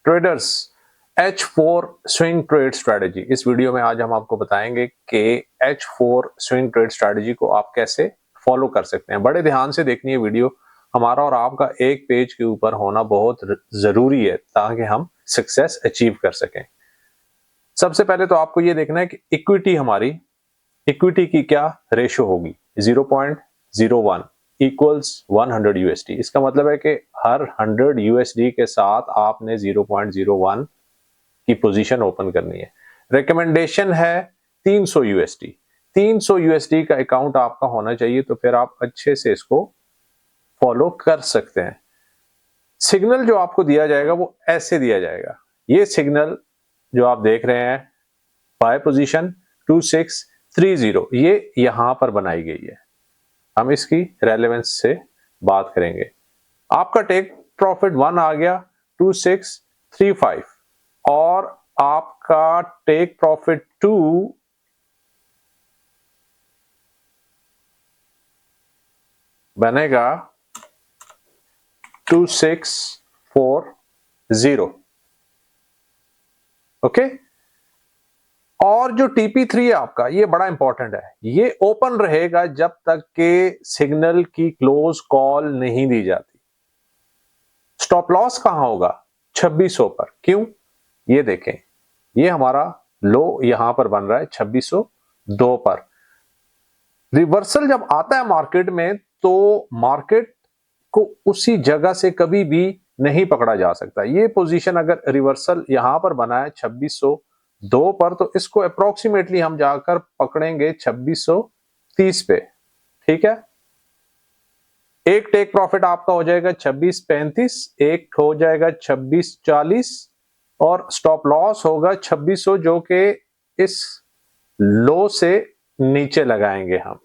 Traders, H4 swing trade strategy. इस video में आज हम आपको बताएंगे कि H4 स्विंग ट्रेड स्ट्रेटजी को आप कैसे फॉलो कर सकते हैं। बड़े ध्यान से देखनी है वीडियो, हमारा और आपका एक पेज के ऊपर होना बहुत जरूरी है ताकि हम सक्सेस अचीव कर सकें। सबसे पहले तो आपको ये देखना है कि इक्विटी की क्या रेशो होगी। 0.01 इक्वल्स 100 यूएसडी। इसका मतलब है कि हर 100 यूएसडी के साथ आपने 0.01 की पोजीशन ओपन करनी है। रिकमेंडेशन है 300 यूएसडी। 300 यूएसडी का अकाउंट आपका होना चाहिए, तो फिर आप अच्छे से इसको फॉलो कर सकते हैं। सिग्नल जो आपको दिया जाएगा वो ऐसे दिया जाएगा। ये सिग्नल जो आप देख रहे हैं, बाय पोजीशन 2630, ये यहां पर बनाई गई है। हम इसकी रेलेवेंस से बात करेंगे। आपका टेक प्रॉफिट 1 आ गया 2635 और आपका टेक प्रॉफिट 2 बनेगा 2640। ओके, और जो TP3 है आपका, ये बड़ा इंपॉर्टेंट है। ये ओपन रहेगा जब तक के सिग्नल की क्लोज कॉल नहीं दी जाती। स्टॉप लॉस कहां होगा? 2600 पर। क्यों? ये देखें, ये हमारा लो यहां पर बन रहा है 2602 पर। रिवर्सल जब आता है मार्केट में, तो मार्केट को उसी जगह से कभी भी नहीं पकड़ा जा सकता। ये पोजीशन अगर रिवर्सल यहां पर बना है 2602 पर, तो इसको अप्रोक्सीमेटली हम जाकर पकड़ेंगे 2630 पे। ठीक है, एक टेक प्रॉफिट आपका हो जाएगा 2635, एक हो जाएगा 2640 और स्टॉप लॉस होगा 2600, जो कि इस लो से नीचे लगाएंगे हम।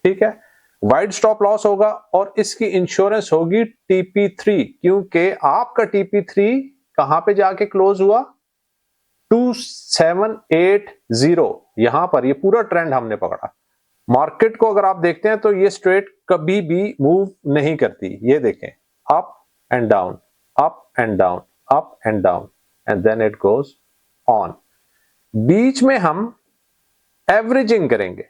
ठीक है, वाइड स्टॉप लॉस होगा और इसकी इंश्योरेंस होगी TP3, क्योंकि आपका TP3 कहां पे जाके क्लोज हुआ? 2780। यहां पर ये पूरा ट्रेंड हमने पकड़ा। मार्केट को अगर आप देखते हैं तो ये स्ट्रेट कभी भी मूव नहीं करती। ये देखें, up and down, up and down, up and down, and then it goes on. बीच में हम एवरेजिंग करेंगे।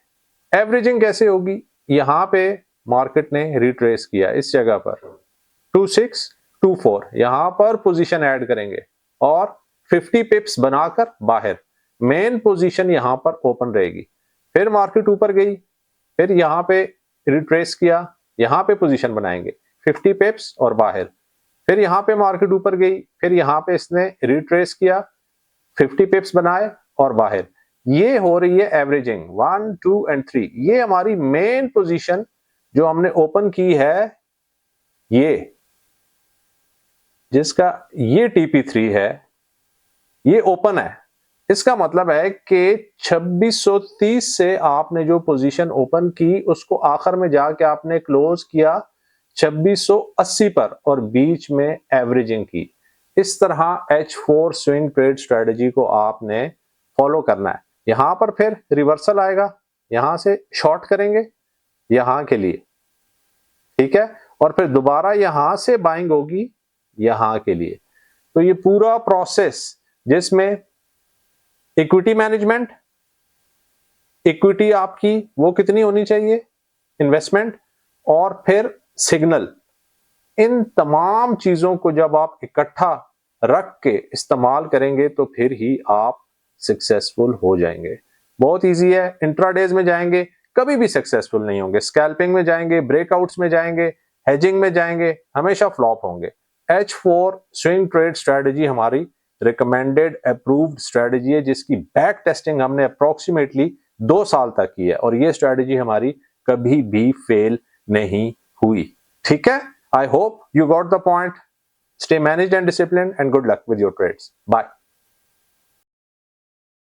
एवरेजिंग कैसे होगी? यहां पे मार्केट ने रिट्रेस किया इस जगह पर 2624, यहां पर पोजीशन ऐड करेंगे और 50 पिप्स बनाकर बाहर मेन पोजीशन यहां पर ओपन रहेगी। फिर मार्केट ऊपर गई, फिर यहां पे रिट्रेस किया, यहां पे पोजीशन बनाएंगे 50 पिप्स और बाहर। फिर यहां पे मार्केट ऊपर गई, फिर यहां पे इसने रिट्रेस किया, 50 पिप्स बनाए और बाहर। ये हो रही है एवरेजिंग 1, 2 एंड 3। ये हमारी मेन पोजीशन जो हमने ओपन की है, ये जिसका ये TP3 है, ये ओपन है। इसका मतलब है कि 2630 से आपने जो पोजीशन ओपन की, उसको आखिर में जाके आपने क्लोज किया 2680 पर और बीच में एवरेजिंग की। इस तरह H4 स्विंग ट्रेड स्ट्रेटजी को आपने फॉलो करना है। यहां पर फिर रिवर्सल आएगा, यहां से शॉर्ट करेंगे यहां के लिए, ठीक है, और फिर दोबारा यहां से बाइंग होगी यहां के लिए। तो ये पूरा प्रोसेस जिसमें इक्विटी मैनेजमेंट, इक्विटी आपकी वो कितनी होनी चाहिए, इन्वेस्टमेंट, और फिर सिग्नल, इन तमाम चीजों को जब आप इकट्ठा रख के इस्तेमाल करेंगे तो फिर ही आप सक्सेसफुल हो जाएंगे। बहुत इजी है। इंट्राडेज में जाएंगे कभी भी सक्सेसफुल नहीं होंगे, स्कैल्पिंग में जाएंगे, ब्रेकआउट्स में जाएंगे, हेजिंग में जाएंगे, हमेशा फ्लॉप होंगे। H4 स्विंग ट्रेड स्ट्रेटजी हमारी रिकमेंडेड अप्रूव्ड स्ट्रेटजी है, जिसकी बैक टेस्टिंग हमने अप्रोक्सीमेटली 2 साल तक की है और ये स्ट्रेटजी हमारी कभी भी फेल नहीं हुई। ठीक है, I hope you got the point. Stay managed and disciplined and good luck with your trades. Bye.